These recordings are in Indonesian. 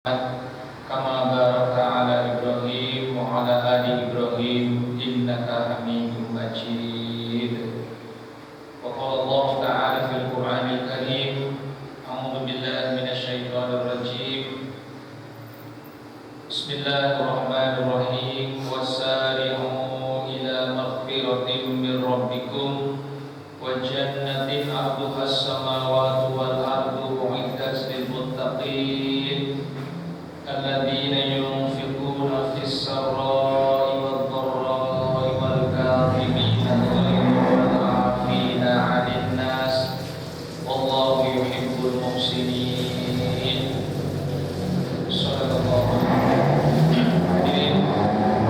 كما باركت على إبراهيم وعلى آل إبراهيم إنك حميد مجيد. وقال الله تعالى في القرآن الكريم: أعوذ بالله من الشيطان الرجيم. بسم الله الرحمن الرحيم. وسارعوا إلى مغفرة من ربكم وجنة عرضها السماوات والأرض أعدت للمتقين الذين ينفقون في السراء والضراء والكاظمين الغيظ والعافين عن الناس والله يحب المحسنين. صدق الله. Hadirin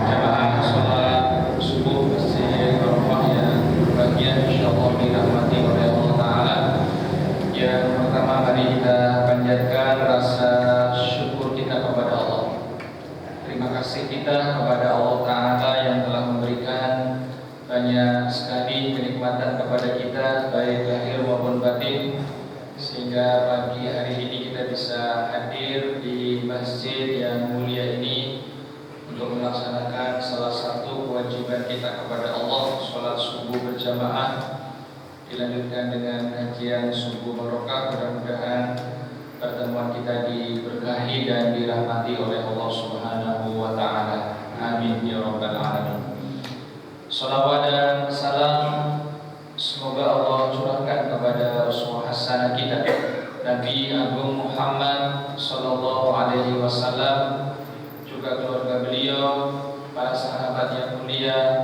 jamaah salat subuh Masjid Arafah yang berbahagia, insyaallah dirahmati oleh Allah Taala. Yang pertama, mari kita panjatkan rasa syukur kita kepada Allah. Terima kasih kita kepada Allah Ta'ala yang telah memberikan banyak sekali kenikmatan kepada kita, baik lahir maupun batin, sehingga pagi hari ini kita bisa hadir di masjid yang mulia ini untuk melaksanakan salah satu kewajiban kita kepada Allah, sholat subuh berjamaah, dilanjutkan dengan kajian subuh barokah. Mudah-mudahan pertemuan kita diberkahi dan dirahmati oleh Allah Subhanahu wa Ta'ala. Amin ya rabbal alamin. Salawat dan salam semoga Allah curahkan kepada Rasul Hasanah kita, Nabi Agung Muhammad sallallahu alaihi wasallam, juga keluarga beliau, para sahabat yang mulia.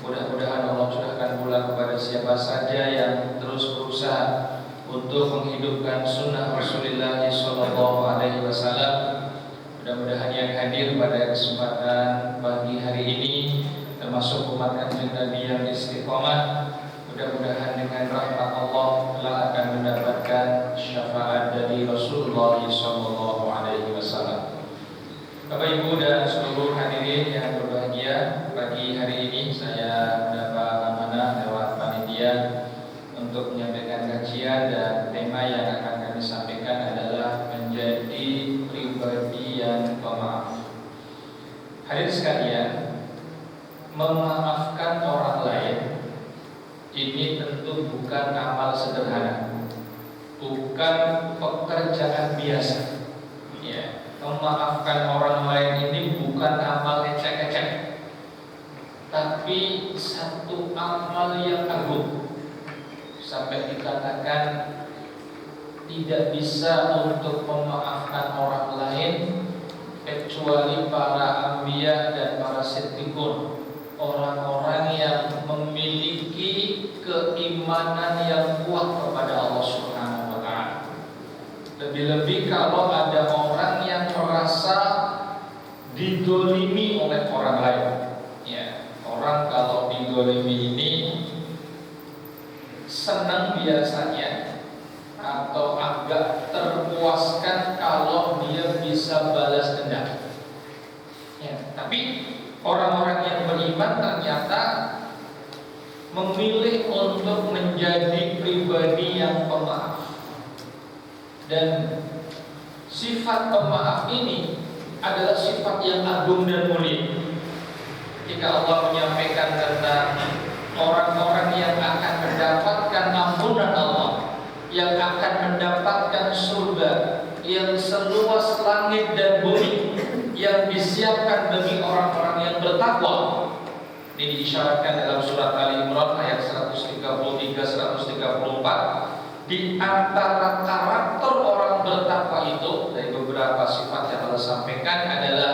Mudah-mudahan Allah curahkan pula kepada siapa saja yang terus berusaha untuk menghidupkan sunnah Rasulullah sallallahu alaihi wasallam. Mudah-mudahan yang hadir pada kesempatan pagi hari ini termasuk umat Kanjeng Nabi yang istiqomah, mudah-mudahan dengan rahmat Allah telah akan mendapatkan syafaat dari Rasulullah sallallahu alaihi wasallam. Bapak Ibu dan seluruh hadirin yang berbahagia, pagi hari ini saya mendapat amanah lewat panitia untuk menyampaikan kajian, dan tema yang akan kami sampaikan adalah menjadi pribadi yang pemaaf. Hadirin sekalian, memaafkan orang lain ini tentu bukan amal sederhana, bukan pekerjaan biasa. Ya, memaafkan orang lain ini bukan amal ecek-ecek, tapi satu amal yang agung. Sampai dikatakan tidak bisa untuk memaafkan orang lain kecuali para anbiya dan para siddiqun, orang-orang yang memiliki keimanan yang kuat kepada Allah Subhanahu wa Ta'ala. Lebih-lebih kalau ada orang yang merasa didolimi oleh orang lain. Ya, orang kalau didolimi ini senang biasanya atau agak terpuaskan kalau dia bisa balas dendam. Ya, tapi orang-orang yang beriman ternyata memilih untuk menjadi pribadi yang pemaaf. Dan sifat pemaaf ini adalah sifat yang agung dan mulia. Jika Allah menyampaikan tentang orang-orang yang akan mendapatkan ampunan Allah, yang akan mendapatkan surga yang seluas langit dan bumi, yang disiapkan bagi orang-orang yang bertakwa, ini diisyaratkan dalam surat Ali Imran ayat 133-134. Di antara karakter orang bertakwa itu, dari beberapa sifat yang Allah sampaikan adalah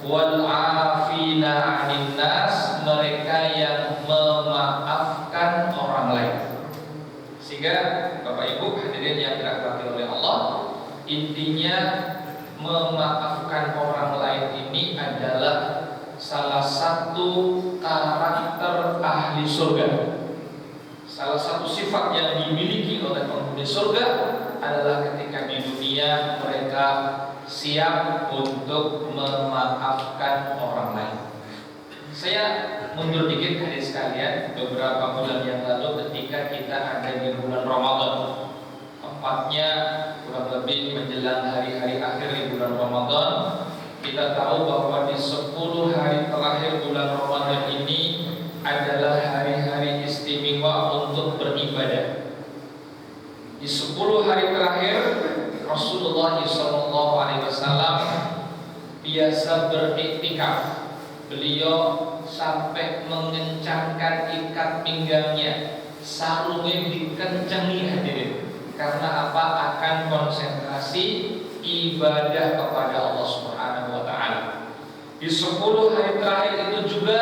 wal afina 'anil nas, mereka yang memaafkan orang lain. Sehingga Bapak Ibu hadirin yang dirahmati oleh Allah, intinya memaafkan orang lain ini adalah salah satu karakter ahli surga. Salah satu sifat yang dimiliki oleh penghuni surga adalah ketika di dunia mereka siap untuk memaafkan orang lain. Saya mundur dikit hadirin sekalian, beberapa bulan yang lalu ketika kita ada di bulan Ramadan, tepatnya kurang lebih menjelang hari-hari akhir di bulan Ramadan, Di 10 hari terakhir Rasulullah SAW biasa beriktikaf. Beliau sampai mengencangkan ikat pinggangnya, sarungnya dikencangi hadirin. Karena apa? Akan konsentrasi ibadah kepada Allah Subhanahu wa taala. Di 10 hari terakhir itu juga,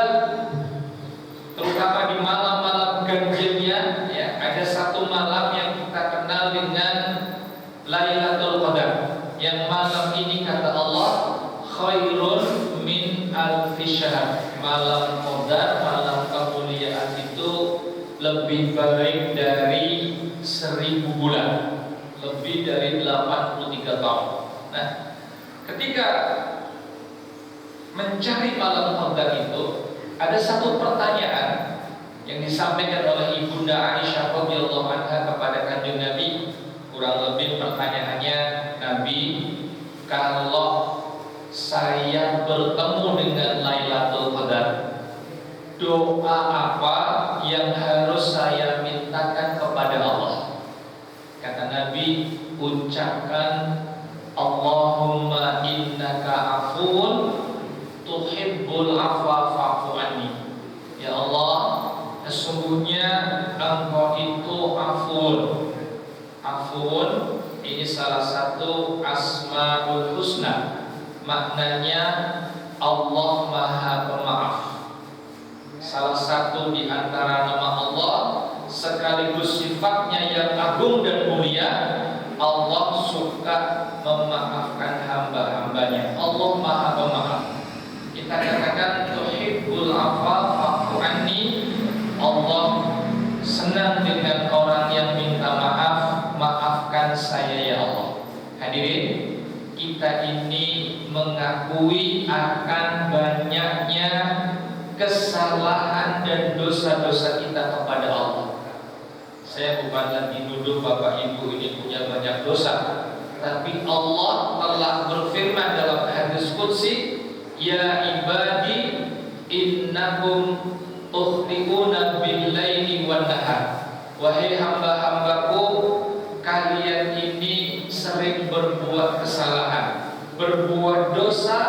terutama di malam-malam ganjilnya, ya, ada satu malam yang kita kenal dengan Lailatul Qadar. Yang malam ini kata Allah khairun min alfi syahr. Malam Qadar, malam kemuliaan itu lebih baik dari 1000 bulan, lebih dari 83 tahun. Nah, ketika mencari malam Qadar itu, ada satu pertanyaan yang disampaikan oleh Ibunda Aisyah radhiyallahu anha kepada Kanjeng Nabi. Kurang lebih pertanyaannya, Nabi, kalau saya bertemu dengan Lailatul Qadar, doa apa yang harus saya mintakan kepada Allah? Kata Nabi, ucapkan Allahumma innaka afuun tuhibbul afwa fa'fu anni. Ya Allah, sesungguhnya Engkau itu afun. Afun ini salah satu asmaul husna. Maknanya Allah Maha Pemaaf. Salah satu di antara nama Allah sekaligus sifatnya yang agung dan mulia, Allah suka memaafkan hamba-hambanya. Allah Maha Pemaaf. Kita katakan tuhibbul afwa fa'fu anni. Allah senang dengan orang yang minta maaf, maafkan saya ya Allah. Hadirin, kita ini mengakui akan banyaknya kesalahan dan dosa-dosa kita kepada Allah. Saya bukan lagi nuduh Bapak Ibu ini punya banyak dosa, tapi Allah telah berfirman dalam hadis qudsi, ya ibadi innakum tukhti'una bil-laili wan-nahar. Wahai hamba-hambaku, kalian ini sering berbuat kesalahan, berbuat dosa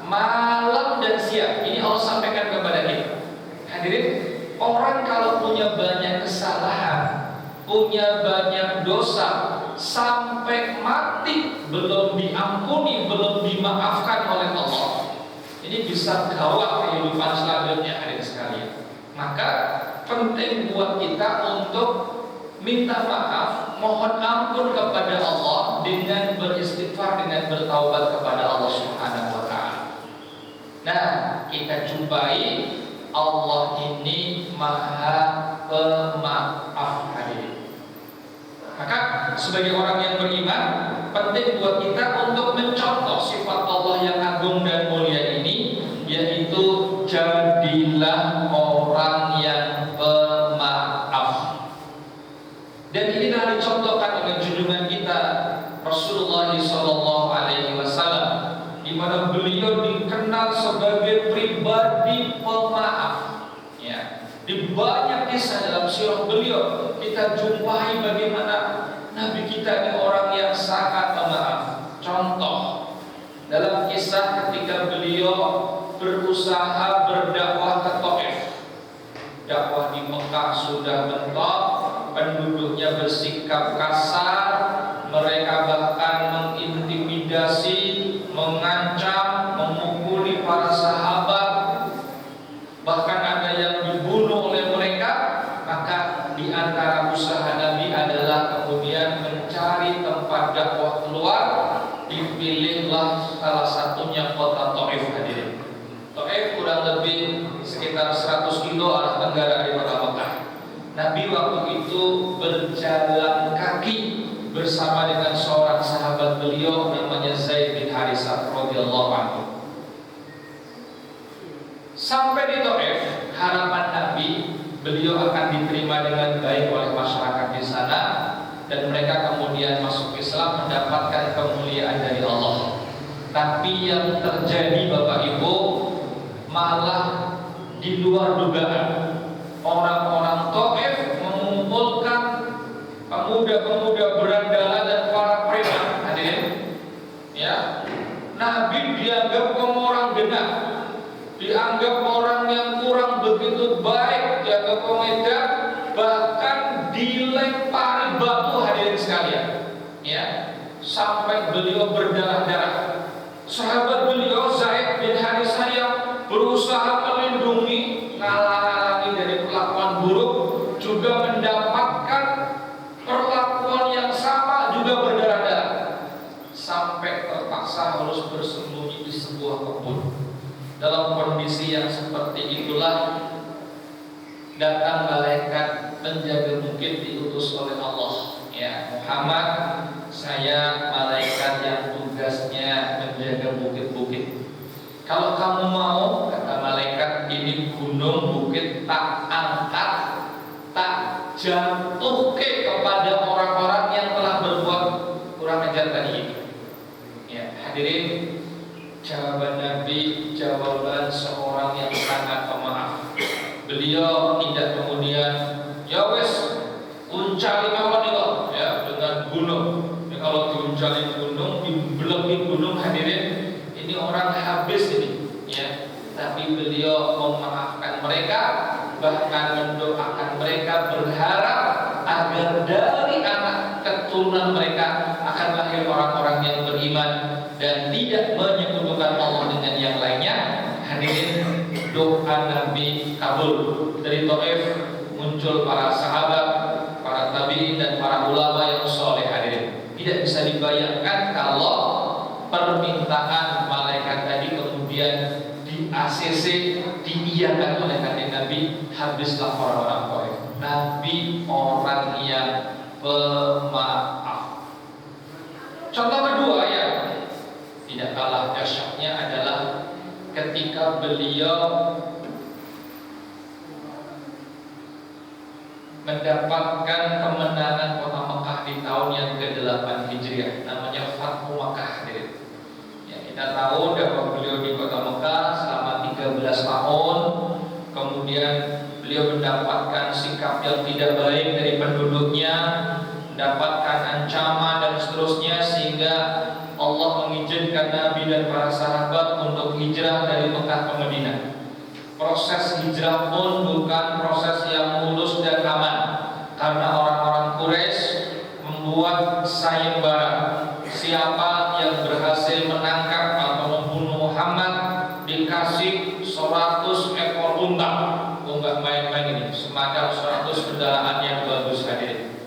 malam dan siang. Ini Allah sampaikan kepada kita. Hadirin, orang kalau punya banyak kesalahan, punya banyak dosa, sampai mati belum diampuni, belum dimaafkan oleh Allah, ini bisa gawat kehidupan selanjutnya, hadirin sekalian. Maka penting buat kita untuk minta maaf, mohon ampun kepada Allah dengan beristighfar, dengan bertaubat kepada Allah Subhanahu wa taala. Nah, kita jumpai Allah ini Maha Pemaaf, hadirin. Maka sebagai orang yang beriman, penting buat kita untuk mencontoh sifat Allah yang agung dan mulia ini, yaitu jadilah orang yang pemaaf. Dan inilah dicontohkan oleh junjungan kita Rasulullah SAW, di mana beliau dikenal sebagai pribadi pemaaf. Ya, di banyak kisah dalam sirah beliau kita jumpai bagaimana Nabi kita ini orang yang sangat pemaaf. Contoh dalam kisah ketika beliau berusaha berdakwah ke Taif. Dakwah di Mekah sudah mentok, penduduknya bersikap kasar, mereka bahkan mengintimidasi, mengancam, memukuli para sahabat, bahkan ada yang dibunuh oleh mereka. Maka di antara usaha Nabi adalah kemudian mencari tempat dakwah keluar. Dipilihlah salah satunya kota Taif, hadirin. Taif kurang lebih sekitar 100 kilo arah tenggara dari kota Mekah. Nabi waktu itu berjalan kaki bersama dengan seorang sahabat beliau namanya Zaid bin Harisah radhiyallahu anhu. Sampai di Taif, harapan Nabi beliau akan diterima dengan baik oleh masyarakat di sana, dan mereka kemudian masuk Islam, mendapatkan kemuliaan dari Allah. Tapi yang terjadi Bapak Ibu malah di luar dugaan. Orang-orang Taif mengumpulkan pemuda-pemuda sampai beliau berdarah-darah. Sahabat beliau Zaid bin Harisah yang berusaha melindungi, ngalang-alangi dari perlakuan buruk, juga mendapatkan perlakuan yang sama, juga berdarah-darah, sampai terpaksa harus bersembunyi di sebuah kebun. Dalam kondisi yang seperti itulah datang malaikat penjaga bukit diutus oleh Allah. Ya Muhammad, saya malaikat yang tugasnya menjaga bukit-bukit. Kalau kamu mau, kata malaikat, ini gunung bukit tak angkat, tak jatuh kepada orang-orang yang telah berbuat kurang ajar tadi. Ya hadirin, jawaban Nabi jawaban seorang yang sangat pemaaf. Beliau tidak kemudian ya wes uncali mawon itu ya dengan gunung. Ya, kalau diuncali gunung, dibeleki gunung, hadirin, ini orang habis ini ya. Tapi beliau memaafkan mereka, bahkan mendoakan mereka, berharap agar dari anak keturunan mereka akan lahir orang-orang yang beriman dan tidak menyekutukan Allah dengan yang lainnya. Hadirin, doa Nabi kabul. Dari Taif muncul para sahabat, para tabi'in dan para ulama yang soleh. Hadirin, tidak bisa dibayangkan kalau permintaan malaikat tadi kemudian di ACC diiyakan oleh kanjeng Nabi. Habislah orang-orang Taif. Nabi orang yang pemaaf. Contoh kedua ya tidak kalah dahsyatnya adalah ketika beliau mendapatkan kemenangan kota Mekah di tahun yang ke-8 Hijriah, namanya Fathu Makkah. Ya, kita tahu dakwah beliau di kota Mekah selama 13 tahun. Kemudian beliau mendapatkan sikap yang tidak baik dari penduduknya, mendapatkan ancaman dan seterusnya, sehingga Allah mengizinkan Nabi dan para sahabat untuk hijrah dari Mekah ke Madinah. Proses hijrah pun bukan proses yang mulus dan aman, karena orang-orang Quraisy membuat sayembara. Siapa yang berhasil menangkap atau membunuh Muhammad dikasih 100 ekor unta. Enggak main-main ini, semacam 100 kendaraan yang bagus. Hadirin,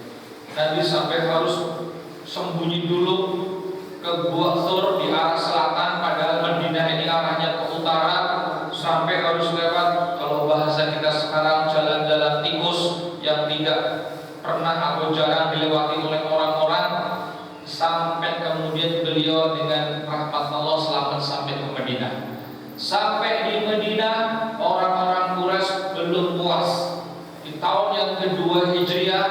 Nabi sampai harus sembunyi dulu ke Gua Thur di arah selatan, padahal Madinah ini arahnya ke utara. Sampai harus lewat, kalau bahasa kita sekarang, jalan-jalan tikus yang tidak pernah atau jarang dilewati oleh orang-orang. Sampai kemudian beliau dengan rahmat Allah selamat sampai ke Madinah. Sampai di Madinah, orang-orang Quraisy belum puas. Di tahun yang kedua Hijriah,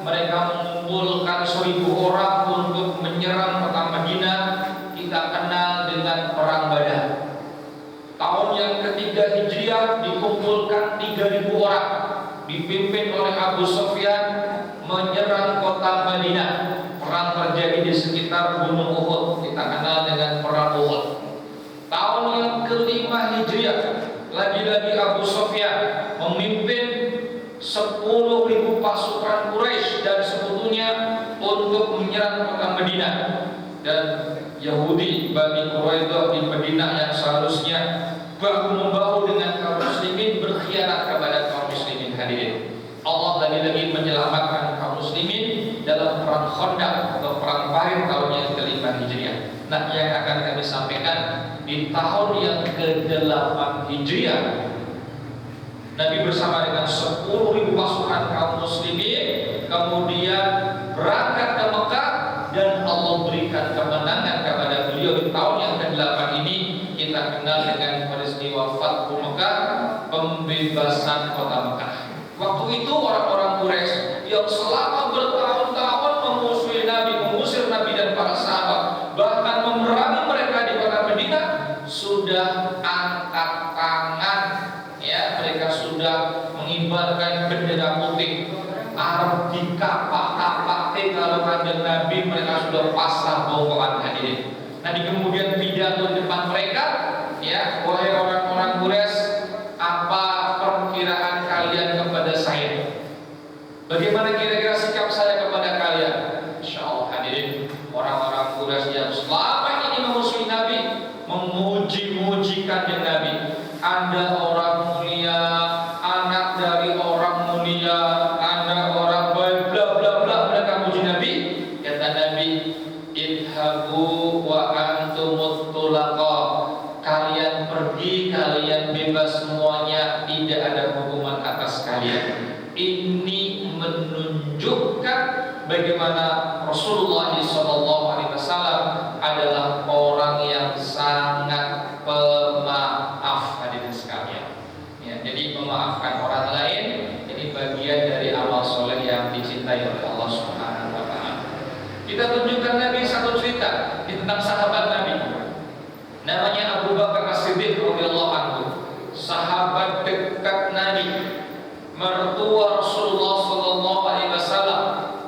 mereka mengumpulkan 1000 orang untuk menyerang kota Madinah. Kita kenal dengan perang Badar. Tahun yang ketiga Hijriah dikumpulkan 3000 orang, dipimpin oleh Abu Sufyan, menyerang kota Madinah. Perang terjadi di sekitar Gunung Uhud, kita kenal dengan perang Uhud. Tahun yang kelima Hijriah, lagi-lagi Abu Sufyan memimpin 10.000 pasukan Quraisy dan sekutunya untuk menyerang kota Madinah. Dan Yahudi Bani Quraidah di Madinah yang seharusnya bahu-membahu dengan kaum muslimin berkhianat kepada kaum muslimin. Hadirin, Allah lagi-lagi menyelamatkan kaum muslimin dalam perang Khandaq atau perang Pahit tahun yang ke-5 Hijriah. Nah, yang akan kami sampaikan di tahun yang ke-8 Hijriah, Nabi bersama dengan 10.000 pasukan kaum muslimin kemudian berangkat ke Mekah, dan Allah berikan kemenangan kepada beliau di tahun yang ke-8 ini. Kita kenal dengan peristiwa Fathu Mekah, pembebasan kota Mekah. Waktu itu orang-orang Quraisy yang selama bertahun-tahun memusuhi Nabi, mengusir Nabi dan para sahabat, bahkan memerangi mereka di kota Madinah, sudah angkat tangan. Ya, mereka sudah mengibarkan bendera putih. Arab dikapak-kapak kalau kanjeng Nabi, mereka sudah pasrah bongkoan. Hadirin, Nabi kemudian pidato di depan mereka, ya, wahai orang-orang Quraisy, apa perkiraan kalian kepada saya? Bagaimana kira-kira sikap saya kepada kalian? Insyaallah hadirin, orang-orang Quraisy Rasulullah SAW adalah orang yang sangat pemaaf, hadirin sekalian. Ya, jadi memaafkan orang lain ini bagian dari amal soleh yang dicintai oleh Allah Subhanahu wa Ta'ala. Kita tunjukkan Nabi satu cerita tentang sahabat Nabi. Namanya Abu Bakar As-Siddiq radhiyallahu anhu, sahabat dekat Nabi, mertua Rasulullah sallallahu alaihi wasallam,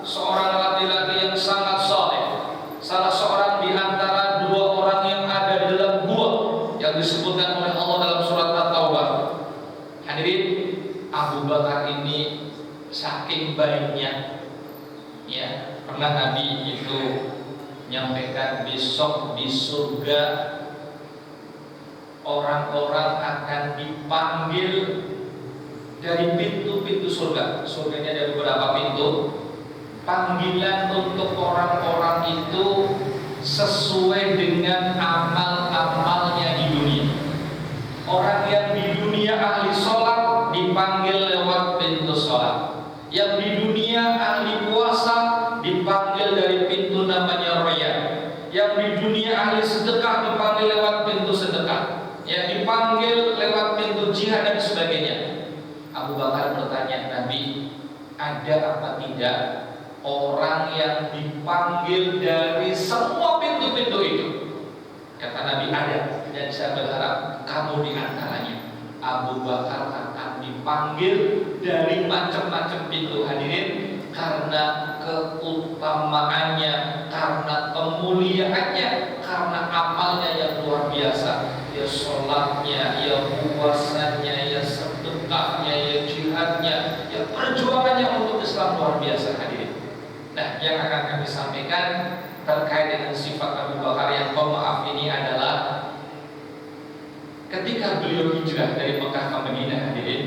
seorang laki-laki yang sangat saleh, salah seorang di antara dua orang yang ada dalam gua yang disebutkan oleh Allah dalam surat At-Taubah. Hadirin, Abu Bakar ini saking baiknya, ya, pernah Nabi itu menyampaikan besok di surga orang-orang akan dipanggil dari pintu-pintu surga. Surganya ada beberapa pintu. Panggilan untuk orang-orang itu sesuai dengan amal-amalnya di dunia. Orang yang di dunia ahli sholat dipanggil lewat pintu sholat. Yang di dunia ahli puasa dipanggil dari pintu namanya Rayyan. Yang di dunia ahli sedekah dipanggil lewat pintu sedekah. Yang dipanggil lewat pintu jihad dan sebagainya. Abu Bakar bertanya, Nabi, ada apa tidak orang yang dipanggil dari semua pintu-pintu itu? Kata Nabi, ada, dan saya berharap kamu di antaranya. Abu Bakar akan dipanggil dari macam-macam pintu, hadirin, karena keutamaannya, karena kemuliaannya, karena amalnya yang luar biasa. Ya sholatnya, ya puasanya, ya sedekahnya, ya jihadnya, ya perjuangannya untuk Islam luar biasa, hadirin. Nah, yang akan kami sampaikan terkait dengan sifat Abu Bakar yang pemaaf ini adalah ketika beliau hijrah dari Mekah ke Madinah, hadirin,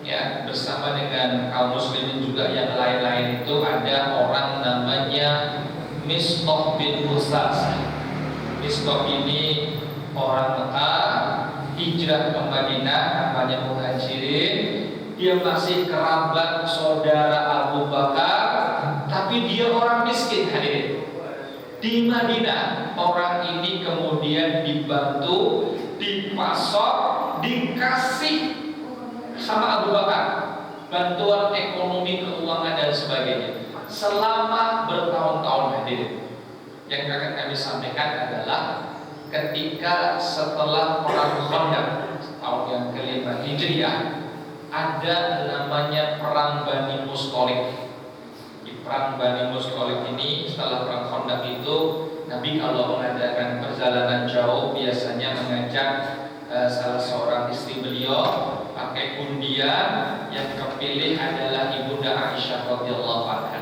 ya, bersama dengan kaum muslimin juga yang lain-lain, itu ada orang namanya Mistah bin Usas. Mistah ini orang Mekah, hijrah ke Madinah, namanya Muhajirin. Dia masih kerabat saudara Abu Bakar, tapi dia orang miskin, hadirin. Di Madinah, orang ini kemudian dibantu, dipasok, dikasih sama Abu Bakar bantuan ekonomi, keuangan dan sebagainya selama bertahun-tahun, hadirin. Yang akan kami sampaikan adalah ketika setelah perang Khandaq tahun yang kelima Hijriah, ada namanya perang Bani Mustalik. Di perang Bani Mustalik ini, setelah perang Khandaq itu, Nabi kalau mengadakan perjalanan jauh biasanya mengajak salah seorang istri beliau pakai undian, yang kepilih adalah ibunda Aisyah radhiyallahu anha.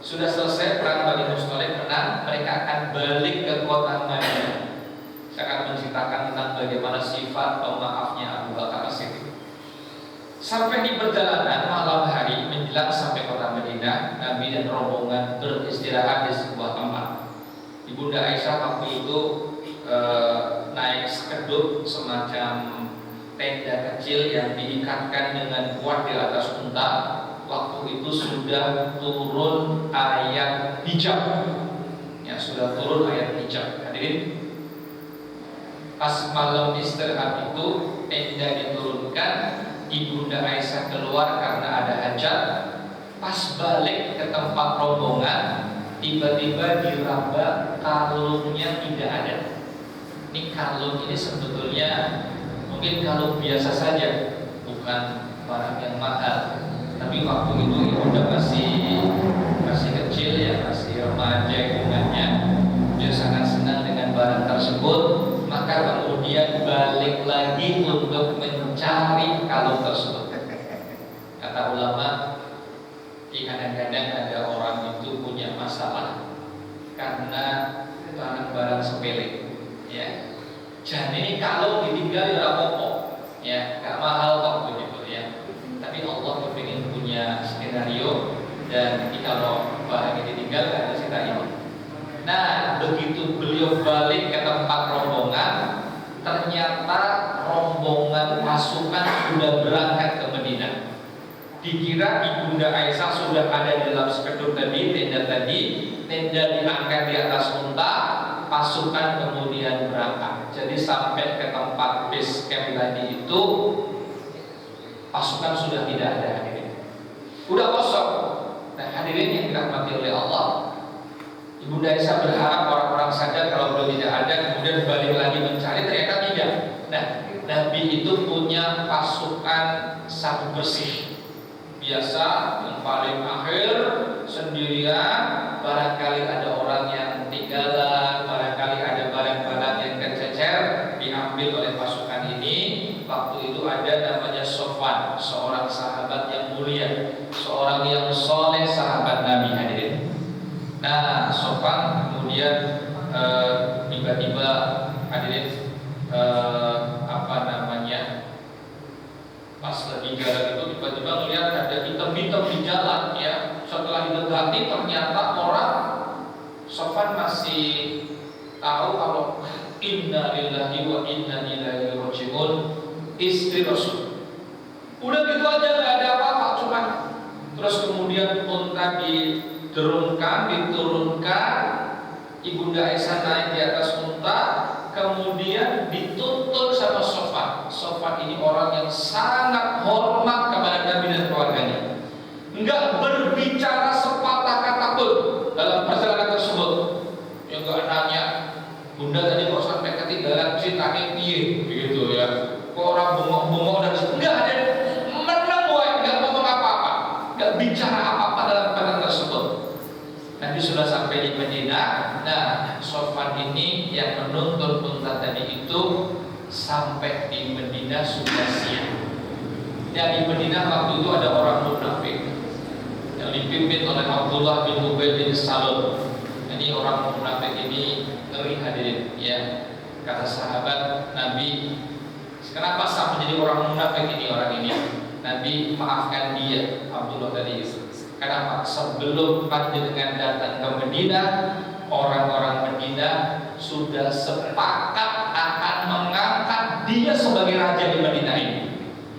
Sudah selesai perang Bani Mustalik, menang, mereka akan balik ke kota Madinah. Saya akan menceritakan tentang bagaimana sifat pemaafnya Abu Bakar As-Siddiq. Sampai di perjalanan malam hari menjelang sampai kota Madinah, Nabi dan rombongan beristirahat di sebuah tempat. Ibunda Aisyah waktu itu naik sekedut, semacam tenda kecil yang diikatkan dengan kuat di atas unta. Waktu itu sudah turun ayat hijab, ya, sudah turun ayat hijab, hadirin. Pas malam istirahat itu tenda diturunkan, ibunda Aisyah keluar karena ada hajat. Pas balik ke tempat rombongan, tiba-tiba diraba kalungnya tidak ada. Ini kalung ini sebetulnya mungkin kalung biasa saja, bukan barang yang mahal. Tapi waktu itu ibunda masih kecil, ya, masih remaja hitungannya. Dia sangat senang dengan barang tersebut, maka kemudian balik lagi untuk mencari kalung tersebut. Kata ulama, kadang-kadang ada orang itu punya masalah karena barang-barang sepele, ya. Jangan ini kalung ditinggal ya apa-apa, ya, gak mahal kok begitu, ya. Tapi Allah kepingin punya skenario, dan kalau barang ini ditinggal gak ada cerita ini. Nah, begitu beliau balik ke tempat rombongan, ternyata rombongan pasukan sudah berangkat ke Madinah. Dikira Ibunda Aisyah sudah ada di dalam speduk tadi, tenda diangkat di atas unta, pasukan kemudian berangkat. Jadi sampai ke tempat base camp tadi itu pasukan sudah tidak ada, hadirin. Udah kosong. Nah, hadirin yang dirahmati oleh Allah, Ibunda Aisyah berharap orang-orang sadar kalau beliau tidak ada, kemudian balik lagi mencari, ternyata tidak. Nah, Nabi itu punya pasukan sabu bersih. Biasa yang paling akhir sendirian, barangkali ada orang yang tinggalan, barangkali ada barang-barang yang kececer, diambil oleh pasukan ini. Waktu itu ada namanya Sofwan, seorang sahabat yang mulia, seorang yang soleh, sahabat Nabi, hadirin. Nah, Sofwan kemudian tiba-tiba, hadirin, pas lagi jalan itu tiba-tiba melihat ada hitam-hitam di jalan, ya. Setelah didekati ternyata orang. Sofwan masih tahu kalau inna lillahi wa inna ilaihi raji'un, istri Rasul. Udah gitu aja, nggak ada apa-apa, cuma terus kemudian unta diturunkan, Ibunda Aisyah naik di atas unta, kemudian dituntun sama Sofwan. Sofwan ini orang yang sangat hormat kepada Nabi dan keluarganya. Enggak berbicara sepatah kata pun dalam perjalanan tersebut. Yang enggak nanya, Bunda tadi kok sampai ketinggalan ceritanya piye, begitu ya. Kok orang bengok-bengok dan enggak ada, menang wae, enggak ngomong apa-apa, enggak bicara apa-apa dalam perjalanan tersebut. Nabi sudah sampai di Madinah. Nah, Sofwan ini yang menuntun unta tadi itu sampai di Madinah sudah siang. Dan di Madinah waktu itu ada orang munafik yang dipimpin oleh Abdullah bin Ubay bin Salul. Ini orang munafik ini ngeri, hadirin, ya. Kata sahabat Nabi, kenapa sah menjadi orang munafik ini orang ini? Nabi maafkan dia, Abdullah tadi. Kenapa? Sebelum panjenengan datang ke Madinah, orang-orang Madinah sudah sepakat akan mengangkat dia sebagai raja di Madinah ini.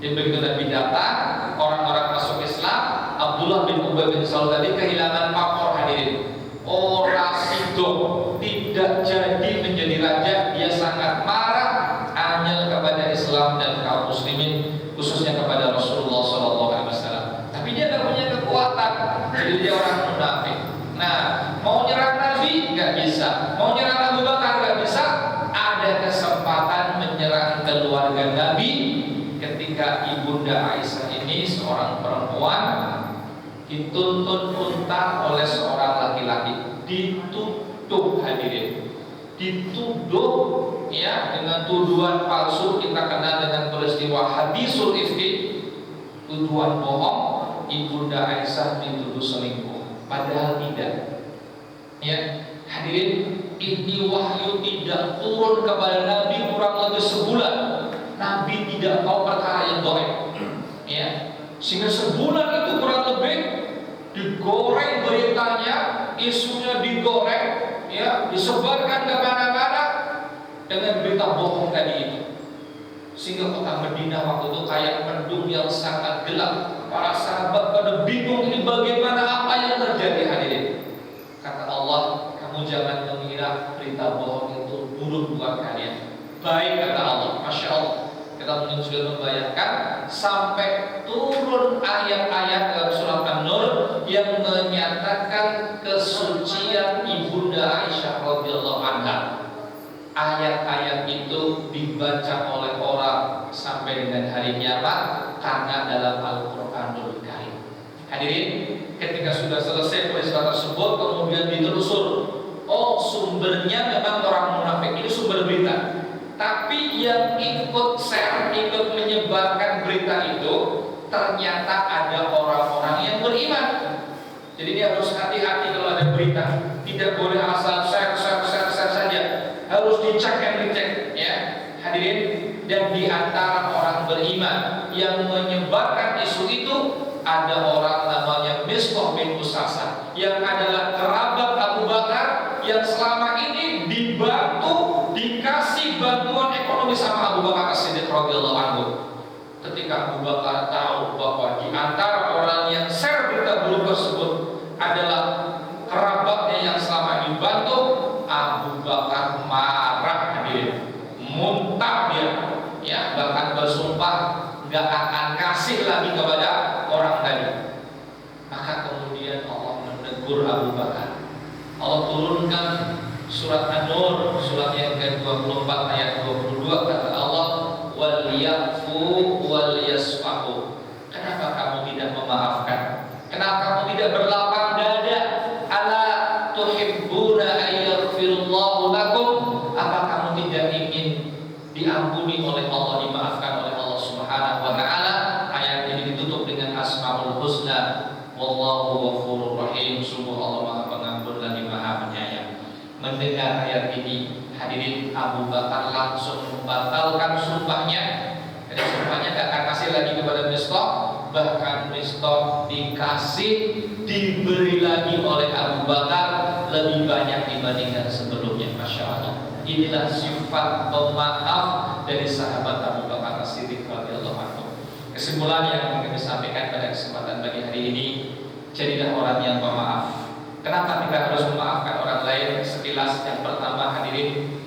Jadi begitu Nabi datang, orang-orang masuk Islam, Abdullah bin Ubay bin Salul tadi kehilangan pamor, hadirin. Orang itu tidak jadi menjadi raja, dia sangat marah, anyel kepada Islam dan kaum muslimin, khususnya kepada Rasulullah SAW. Tapi dia tidak punya kekuatan, jadi dia orang munafik. Nah, mau nyerang Nabi nggak bisa, mau nyerang Abu Bakar nggak bisa. Ada kesempatan menyerang keluarga Nabi ketika Ibunda Aisyah ini seorang perempuan dituntun unta oleh seorang laki-laki, dituduh, hadirin, dituduh, ya, dengan tuduhan palsu. Kita kenal dengan peristiwa hadisul ifki, tuduhan bohong. Ibunda Aisyah dituduh selingkuh, padahal tidak. Ya, hadirin, ini wahyu tidak turun kepada Nabi kurang lebih sebulan. Nabi tidak tahu perkara yang gaib, ya, sehingga sebulan itu kurang lebih digoreng beritanya, isunya digoreng, ya, disebarkan ke mana-mana dengan berita bohong tadi itu. Sehingga kota Madinah waktu itu kayak mendung yang sangat gelap. Para sahabat pada bingung, ini bagaimana, apa yang terjadi, hadirin. Kata Allah, kamu jangan mengira berita bohong itu buruk buat kalian. Baik, kata Allah. Masya Allah, kita mungkin sudah membayangkan sampai turun ayat-ayat dalam surat An-Nur yang menyatakan kesucian Ibunda Aisyah radhiyallahu anha. Ayat-ayat itu dibaca oleh orang sampai dengan hari kiamat karena dalam Al-Qur'anul Karim. Hadirin, ketika sudah selesai peristiwa tersebut, kemudian ditelusur, oh, sumbernya memang orang munafik ini sumber berita. Tapi yang ikut share, ikut menyebarkan berita itu ternyata ada orang-orang yang beriman. Jadi dia harus hati-hati kalau ada berita, tidak boleh asal share saja, harus dicek dan dicek, ya, hadirin. Dan di antara orang beriman yang menyebarkan isu itu ada orang namanya Mistah bin Usasah, yang adalah kerabat Abu Bakar, yang selama ini dibantu, dikasih bantuan ekonomi sama Abu Bakar As-Siddiq radhiyallahu anhu. Ketika Abu Bakar tahu bahwa di antara Abu Bakar. Allah turunkan surat An-Nur, surat yang ke-24 ayat 22, kata Allah, wal yafu wal yasfahu. Kenapa kamu tidak memaafkan? Kenapa kamu tidak berlapang dada? Ala tuhibbuna ayyaghfirullahu lakum? Apa kamu tidak ingin diampuni oleh Allah, dimaafkan oleh Allah Subhanahu wa taala? Ayat ini ditutup dengan Asmaul Husna. Wallahu ghafurur rahim. Sungguh Allah Maha Pengampun lagi Maha Penyayang. Mendengar ayat ini, hadirin, Abu Bakar langsung membatalkan sumpahnya. Jadi sumpahnya tidak akan kasih lagi kepada Mistah. Bahkan Mistah diberi lagi oleh Abu Bakar lebih banyak dibandingkan sebelumnya. Masya Allah. Inilah sifat pemaaf dari sahabat Abu Bakar As-Siddiq radhiyallahu anhu. Kesimpulan yang ingin kami sampaikan pada kesempatan pagi hari ini, jadilah orang yang pemaaf. Kenapa kita harus memaafkan orang lain? Sekilas, yang pertama hadirin,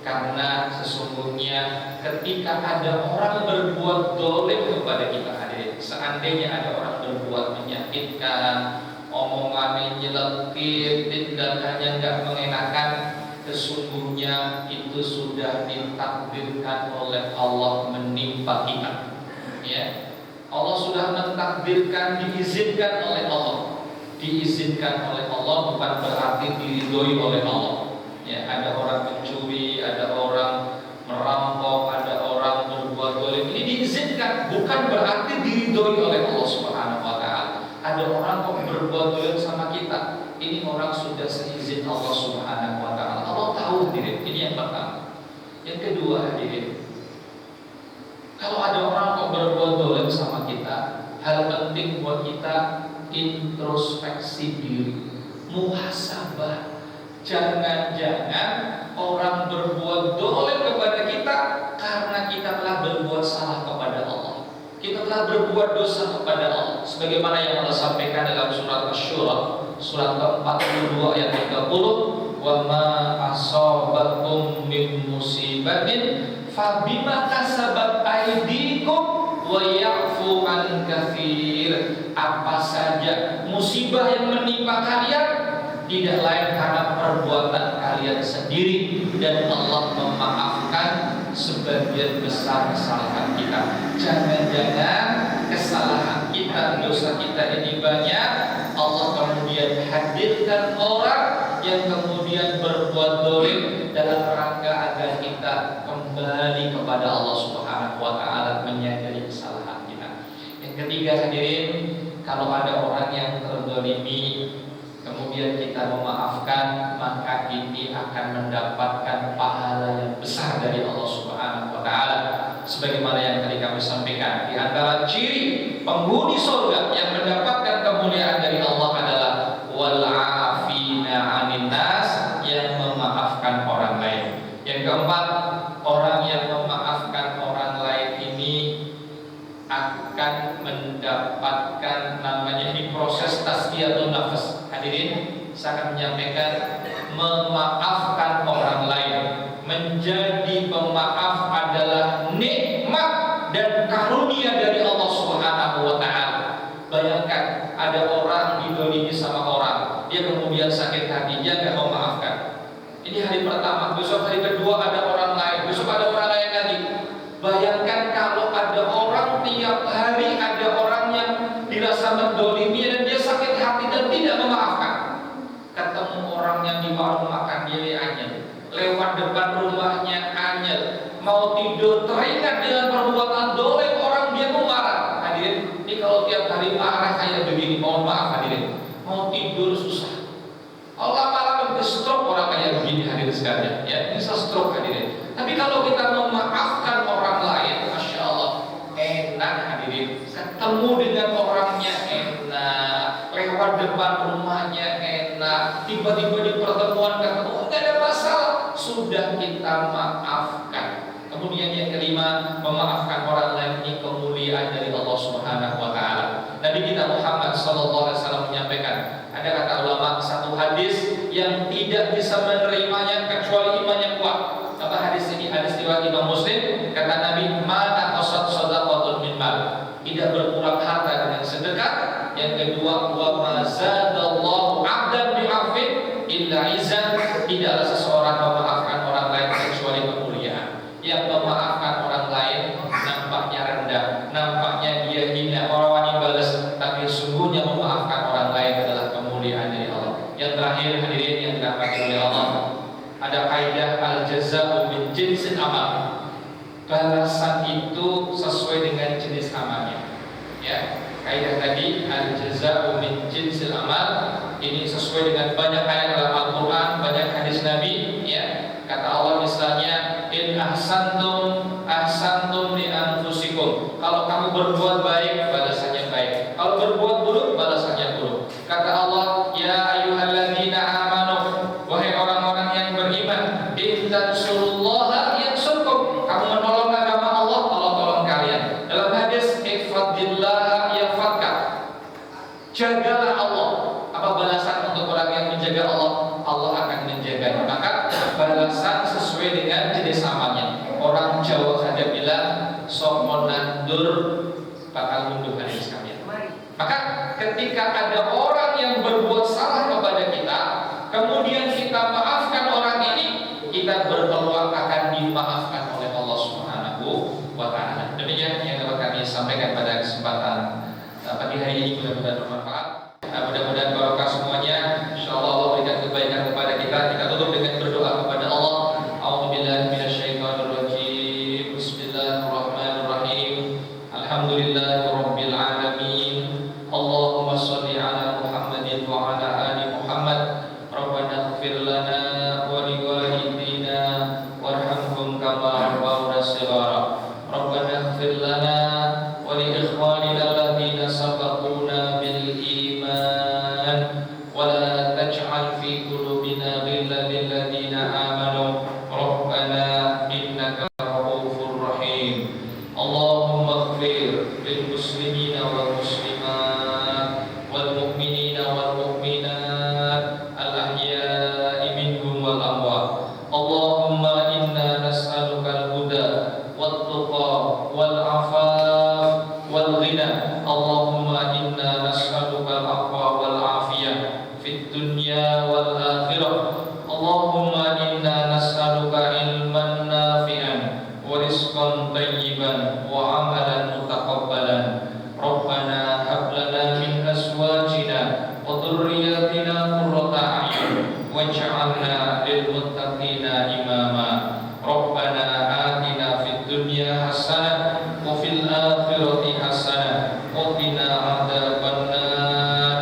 karena sesungguhnya ketika ada orang berbuat dolim kepada kita, hadirin, seandainya ada orang berbuat menyakitkan, omongannya nyelekit, tindakannya nggak mengenakan, sesungguhnya itu sudah ditakdirkan oleh Allah menimpa kita. Ya, Allah sudah mentakdirkan, diizinkan oleh Allah. Diizinkan oleh Allah bukan berarti diridhoi oleh Allah. Ya, ada orang mencuri, ada orang merampok, ada orang berbuat dolim. Ini diizinkan, bukan berarti diridhoi oleh Allah Subhanahu wa taala. Ada orang kok berbuat dolim sama kita, ini orang sudah seizin Allah Subhanahu wa taala. Allah tahu hadirin. Ini yang pertama. Yang kedua hadirin, kalau ada orang kok berbuat dolim sama kita, hal penting buat kita introspeksi diri, muhasabah. Jangan-jangan orang berbuat dolim kepada kita karena kita telah berbuat salah kepada Allah, kita telah berbuat dosa kepada Allah. Sebagaimana yang Allah sampaikan dalam surat Asy-Syura, surat ke-42 ayat 30, wa ma asabakum min musibatin fabima kasabat aydikum wa ya'fu an katsir. Apa saja musibah yang menimpa kalian tidak lain karena perbuatan kalian sendiri, dan Allah memaafkan sebagian besar kesalahan kita. Jangan-jangan kesalahan kita, dosa kita ini banyak, Allah kemudian hadirkan orang yang kemudian berbuat dolim dalam rangka agar kita kembali kepada Allah Subhanahu wa taala, menyadari kesalahan kita. Yang ketiga hadirin, kalau ada orang yang terdolimi kemudian kita memaafkan, maka ini akan mendapatkan pahala yang besar dari Allah Subhanahu wa taala. Sebagaimana yang tadi kami sampaikan, di antara ciri penghuni surga yang mendapatkan kemuliaan dari Allah adalah wal 'afina 'anil nas, yang memaafkan orang lain. Yang keempat, orang yang memaafkan orang lain ini akan mendapatkan namanya ini proses tazkiyatun nafs. Hadirin, saya akan menyampaikan, memaafkan orang lain, menjadi pemaaf adalah nikmat dan karunia dari Allah Subhanahu wa taala. Bayangkan ada orang didolimi sama orang, dia kemudian sakit hati, dia enggak memaafkan. Ini hari pertama, besok hari kedua ada orang lain, besok ada orang lain lagi. Bayangkan kalau ada orang tiap hari ada orang yang dirasa mendolimi dan dia sakit hati dan tidak memaafkan. Ketemu orang yang di warung makan dia anyel, lewat depan rumahnya anyel, mau tidur teringat dengan perbuatan dolim orang, dia pun marah. Hadirin, ini kalau tiap hari marah kayak begini, mohon maaf hadirin, mau tidur susah. Allah malah stroke orang kayak begini hadirin sekalian, ya bisa stroke hadirin. Tapi kalau kita memaafkan orang lain, masya Allah, enak hadirin. Ketemu dengan orangnya enak, lewat depan rumahnya enak, tiba-tiba di pertemuan ketemu, tidak ada masalah, sudah kita maafkan. Kemudian yang kelima, memaafkan orang lain ini kemuliaan dari Allah Subhanahu wa taala. Nabi kita Muhammad sallallahu alaihi wasallam menyampaikan, ada kata ulama, satu hadis yang tidak bisa menerimanya kecuali iman yang kuat. Apa hadis ini? Hadis riwayat Imam Muslim. Kata Nabi, "Ma aqsat shadaqatun min mal." Tidak berkurang harta dengan sedekah. Yang kedua, wa ma zadallahu 'abdan bi illa izzan, tidaklah seseorang memaafkan orang lain kecuali kemuliaan. Yang memaafkan orang lain nampaknya rendah, nampaknya dia hina, orang wani balas, tapi sungguhnya memaafkan orang lain adalah kemuliaan dari Allah. Yang terakhir hadirin yang dirahmati oleh Allah, ada kaidah al-jazā'u min jinsil amal. Balasan itu sesuai dengan jenis amalnya. Ya, kaidah tadi al-jazā'u min jinsil amal ini sesuai dengan banyak ayat dalam Al-Quran, banyak hadis Nabi. Ya, kata Allah misalnya, in ahsantum ahsantum li anfusikum. Kalau kamu berbuat baik, balasannya baik. Kalau berbuat buruk, balasannya buruk. Kata Allah, ya ayyuhalladzina amanu, wahai orang-orang yang beriman, in tansurullaha yansurkum. Kamu menolong agama Allah, Allah tolong kalian. Dalam hadis, ihfadillaha yahfadka. Jagalah Allah. Apa balasan untuk orang yang menjaga Allah? Allah akan menjaganya. Maka balasan sesuai dengan jenis amalnya. Orang Jawa saja bilang sok nandur bakal mundur hari sekalian. Maka ketika ada orang yang berbuat salah kepada kita, kemudian kita maafkan orang ini, kita berpeluang akan dimaafkan oleh Allah Subhanahu wa Ta'ala. Demikian yang dapat kami sampaikan pada kesempatan pagi hari ini, mudah-mudahan bermanfaat. Mudah-mudahan barokah semuanya. Insyaallah Allah berikan kebaikan kepada kita. Kita tutup dengan berdoa kepada Allah. A'udzubillahi minasyaitonirrajim. Bismillahirrahmanirrahim. Alhamdulillahirabbil alamin. Allahumma shalli ala Muhammadin wa ala ali Muhammad. Rabbana ighfir lana wa liwalidina warhamhum kama rabbawna shighara. Rabbana ighfir lana wa li ikhwanina alladziina sabaquna bil ولا تجعل في قلوبنا غلا للذين آمنوا ربنا إنك رؤوف رحيم اللهم اغفر للمسلمين والمسلمات والمؤمنين والمؤمنات الأحياء منهم والأموات اللهم إنا نسألك الهدى والتقى والعفاف والغنى اللهم إنا نسألك العفو والعافية في الدنيا والآخرة اللهم إنا نسألك علما نافعا ورزقا طيبا وعملا متقبلا ربنا هب لنا من أزواجنا وذرياتنا قرة أعين واجعلنا للمتقين إماما ربنا آتنا في الدنيا حسنة وفي الآخرة حسنة وقنا عذاب النار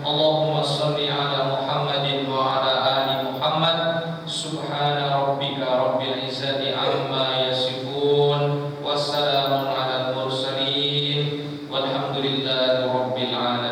اللهم صل على محمد وعلى آل محمد سبحان ربك رب العزة عما يصفون والسلام على المرسلين والحمد لله رب العالمين.